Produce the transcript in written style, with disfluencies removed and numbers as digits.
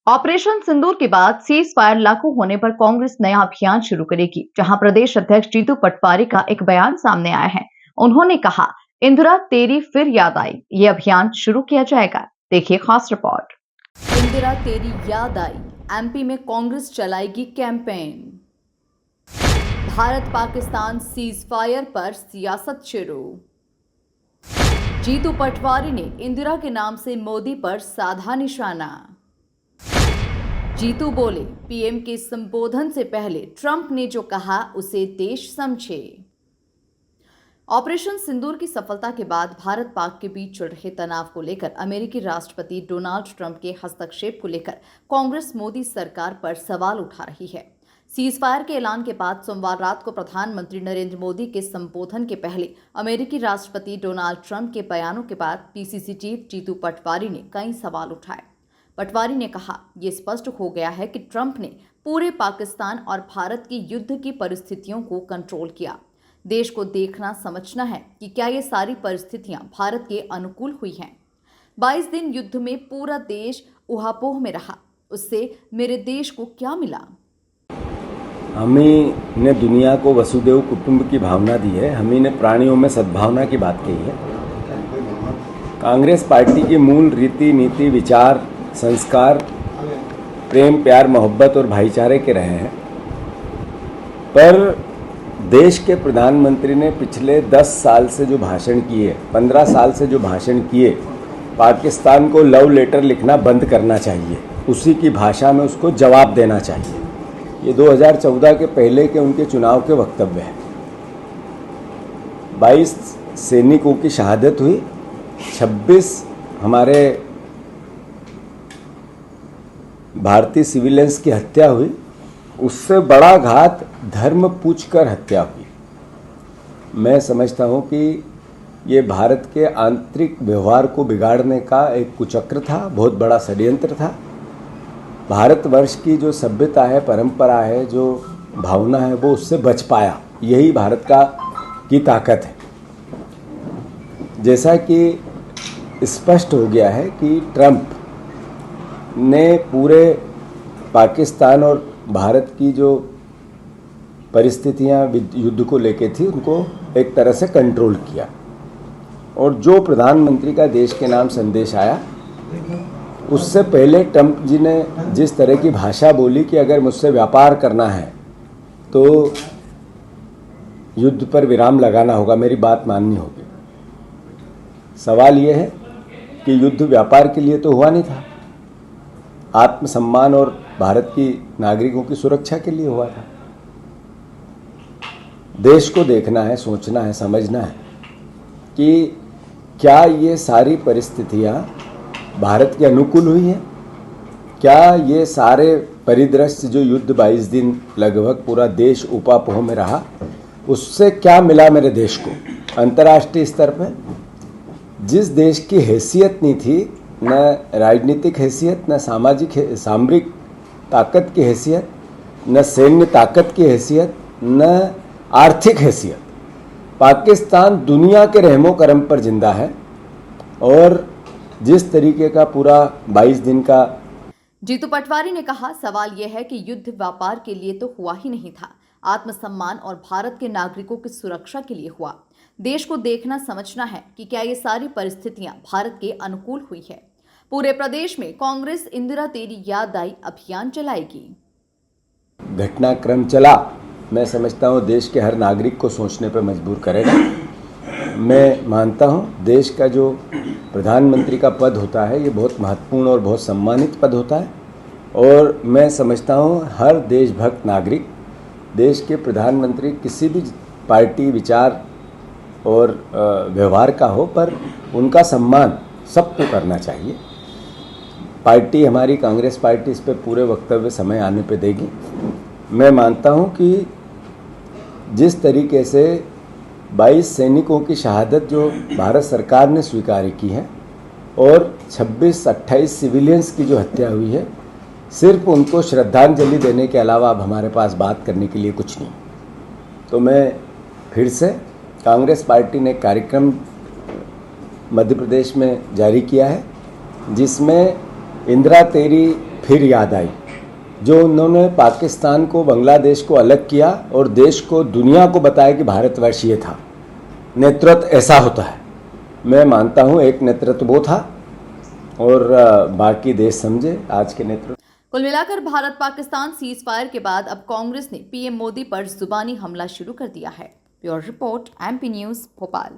Operation सिंदूर के बाद cease fire लागू होने पर कांग्रेस नया अभियान शुरू करेगी, जहां प्रदेश अध्यक्ष जीतू पटवारी का एक बयान सामने आया है। उन्होंने कहा, इंदिरा तेरी फिर याद आई, ये अभियान शुरू किया जाएगा। देखिए खास रिपोर्ट। इंदिरा तेरी याद आई, एमपी में कांग्रेस चलाएगी campaign. Bharat Pakistan cease fire पर सियासत शुरू। जीतू पटवारी ने इंदिरा के नाम से मोदी पर साधा निशाना। जीतू बोले, पीएम के संबोधन से पहले ट्रंप ने जो कहा उसे देश समझे। ऑपरेशन सिंदूर की सफलता के बाद भारत पाक के बीच चल रहे तनाव को लेकर अमेरिकी राष्ट्रपति डोनाल्ड ट्रंप के हस्तक्षेप को लेकर कांग्रेस मोदी सरकार पर सवाल उठा रही है। सीज फायर के ऐलान के बाद सोमवार रात को प्रधानमंत्री नरेंद्र मोदी के संबोधन के पहले अमेरिकी राष्ट्रपति डोनाल्ड ट्रंप के बयानों के बाद पीसीसी चीफ जीतू पटवारी ने कई सवाल उठाए। पटवारी ने कहा, यह स्पष्ट हो गया है कि ट्रंप ने पूरे पाकिस्तान और भारत की युद्ध की परिस्थितियों को कंट्रोल किया। देश को देखना समझना है कि क्या ये सारी परिस्थितियां भारत के अनुकूल हुई हैं। 22 दिन युद्ध में पूरा देश ऊहापोह में रहा, उससे मेरे देश को क्या मिला? हमी ने दुनिया को वसुदेव कुटुंब की भावना दी है। हमी ने प्राणियों में सद्भावना की बात कही है। कांग्रेस पार्टी की मूल रीति नीति विचार संस्कार प्रेम प्यार मोहब्बत और भाईचारे के रहे हैं, पर देश के प्रधानमंत्री ने पिछले 10 साल से जो भाषण किए, 15 साल से जो भाषण किए, पाकिस्तान को लव लेटर लिखना बंद करना चाहिए, उसी की भाषा में उसको जवाब देना चाहिए। ये 2014 के पहले के उनके चुनाव के वक्तव्य हैं। 22 सैनिकों की शहादत हुई, 26 हमारे भारतीय सिविलियंस की हत्या हुई, उससे बड़ा घात धर्म पूछकर हत्या हुई। मैं समझता हूं कि ये भारत के आंतरिक व्यवहार को बिगाड़ने का एक कुचक्र था, बहुत बड़ा षड्यंत्र था। भारतवर्ष की जो सभ्यता है, परंपरा है, जो भावना है, वो उससे बच पाया। यही भारत की ताकत है। जैसा कि स्पष्ट हो गया है कि ट्रंप ने पूरे पाकिस्तान और भारत की जो परिस्थितियां युद्ध को लेके थी, उनको एक तरह से कंट्रोल किया। और जो प्रधानमंत्री का देश के नाम संदेश आया, उससे पहले ट्रंप जी ने जिस तरह की भाषा बोली कि अगर मुझसे व्यापार करना है तो युद्ध पर विराम लगाना होगा, मेरी बात माननी होगी। सवाल यह है कि युद्ध व्यापार के लिए तो हुआ नहीं था, आत्मसम्मान और भारत की नागरिकों की सुरक्षा के लिए हुआ था। देश को देखना है, सोचना है, समझना है कि क्या ये सारी परिस्थितियां भारत के अनुकूल हुई हैं? क्या ये सारे परिदृश्य जो युद्ध 22 दिन लगभग पूरा देश ऊपापोह में रहा, उससे क्या मिला मेरे देश को? अंतर्राष्ट्रीय स्तर पर जिस देश की हैसियत नहीं थी, न राजनीतिक हैसियत, न सामरिक ताकत की हैसियत, न सैन्य ताकत की हैसियत, न आर्थिक हैसियत, पाकिस्तान दुनिया के रहमो करम पर जिंदा है। और जिस तरीके का पूरा 22 दिन का जीतू पटवारी ने कहा, सवाल यह है कि युद्ध व्यापार के लिए तो हुआ ही नहीं था, आत्मसम्मान और भारत के नागरिकों की सुरक्षा के लिए हुआ। देश को देखना समझना है कि क्या ये सारी परिस्थितियां भारत के अनुकूल हुई है। पूरे प्रदेश में कांग्रेस इंदिरा तेरी याद आई अभियान चलाएगी। घटनाक्रम चला, मैं समझता हूँ देश के हर नागरिक को सोचने पर मजबूर करेगा। मैं मानता हूँ देश का जो प्रधानमंत्री का पद होता है, ये बहुत महत्वपूर्ण और बहुत सम्मानित पद होता है। और मैं समझता हूँ हर देशभक्त नागरिक देश के प्रधानमंत्री किसी भी पार्टी विचार और व्यवहार का हो, पर उनका सम्मान सबको करना चाहिए। पार्टी हमारी कांग्रेस पार्टी इस पर पूरे वक्तव्य समय आने पे देगी। मैं मानता हूं कि जिस तरीके से 22 सैनिकों की शहादत जो भारत सरकार ने स्वीकार की है और 26-28 सिविलियंस की जो हत्या हुई है, सिर्फ उनको श्रद्धांजलि देने के अलावा अब हमारे पास बात करने के लिए कुछ नहीं। तो मैं फिर से, कांग्रेस पार्टी ने कार्यक्रम मध्य प्रदेश में जारी किया है, जिसमें इंदिरा तेरी फिर याद आई, जो उन्होंने पाकिस्तान को, बांग्लादेश को अलग किया और देश को, दुनिया को बताया कि भारतवर्ष ये था। नेतृत्व ऐसा होता है। मैं मानता हूँ एक नेतृत्व वो था और बाकी देश समझे आज के नेतृत्व। कुल मिलाकर भारत पाकिस्तान सीज फायर के बाद अब कांग्रेस ने पीएम मोदी पर जुबानी हमला शुरू कर दिया है। Bureau report, MP news, Bhopal.